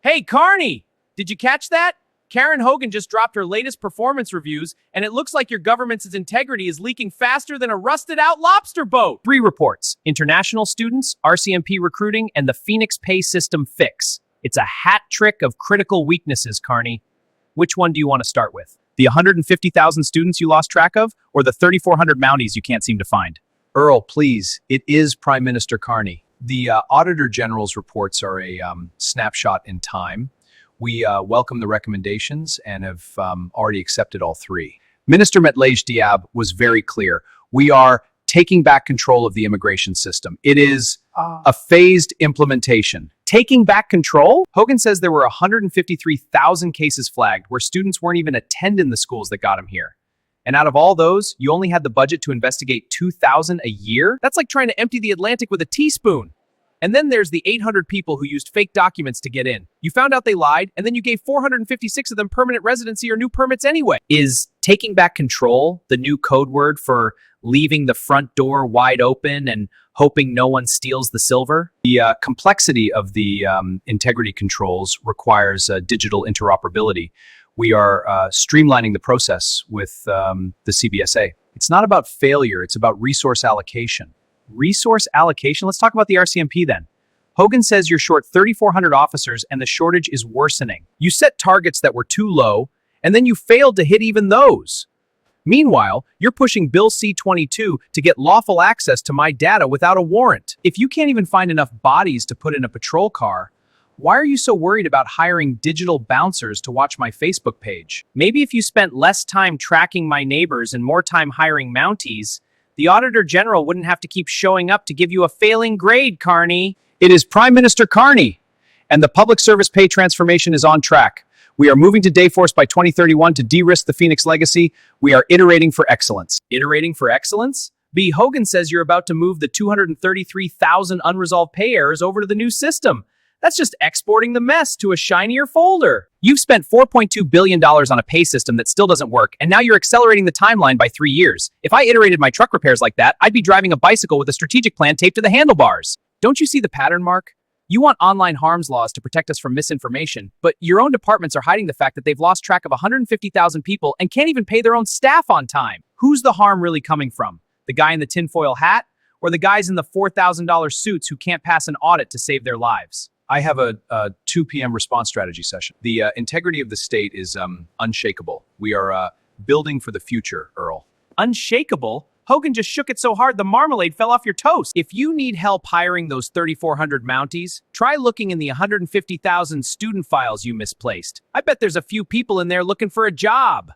Hey, Carney! Did you catch that? Karen Hogan just dropped her latest performance reviews, and it looks like your government's integrity is leaking faster than a rusted out lobster boat. 3 reports: international students, RCMP recruiting, and the Phoenix pay system fix. It's a hat trick of critical weaknesses, Carney. Which one do you want to start with? The 150,000 students you lost track of, or the 3,400 Mounties you can't seem to find? Earl, please. It is Prime Minister Carney. The Auditor General's reports are a snapshot in time. We welcome the recommendations and have already accepted all 3. Minister Metlej Diab was very clear. We are taking back control of the immigration system. It is a phased implementation. Taking back control? Hogan says there were 153,000 cases flagged where students weren't even attending the schools that got them here. And out of all those, you only had the budget to investigate 2,000 a year? That's like trying to empty the Atlantic with a teaspoon. And then there's the 800 people who used fake documents to get in. You found out they lied, and then you gave 456 of them permanent residency or new permits anyway. Is taking back control the new code word for leaving the front door wide open and hoping no one steals the silver? The complexity of the integrity controls requires digital interoperability. We are streamlining the process with the CBSA. It's not about failure, it's about resource allocation. Resource allocation? Let's talk about the RCMP then. Hogan says you're short 3,400 officers and the shortage is worsening. You set targets that were too low, and then you failed to hit even those. Meanwhile, you're pushing Bill C-22 to get lawful access to my data without a warrant. If you can't even find enough bodies to put in a patrol car, why are you so worried about hiring digital bouncers to watch my Facebook page? Maybe if you spent less time tracking my neighbors and more time hiring Mounties, the Auditor General wouldn't have to keep showing up to give you a failing grade, Carney. It is Prime Minister Carney, and the public service pay transformation is on track. We are moving to Dayforce by 2031 to de-risk the Phoenix legacy. We are iterating for excellence. Iterating for excellence? B. Hogan says you're about to move the 233,000 unresolved pay errors over to the new system. That's just exporting the mess to a shinier folder. You've spent $4.2 billion on a pay system that still doesn't work, and now you're accelerating the timeline by 3 years. If I iterated my truck repairs like that, I'd be driving a bicycle with a strategic plan taped to the handlebars. Don't you see the pattern, Mark? You want online harms laws to protect us from misinformation, but your own departments are hiding the fact that they've lost track of 150,000 people and can't even pay their own staff on time. Who's the harm really coming from? The guy in the tinfoil hat? Or the guys in the $4,000 suits who can't pass an audit to save their lives? I have a 2 p.m. response strategy session. The integrity of the state is unshakable. We are building for the future, Earl. Unshakable? Hogan just shook it so hard the marmalade fell off your toast. If you need help hiring those 3,400 Mounties, try looking in the 150,000 student files you misplaced. I bet there's a few people in there looking for a job.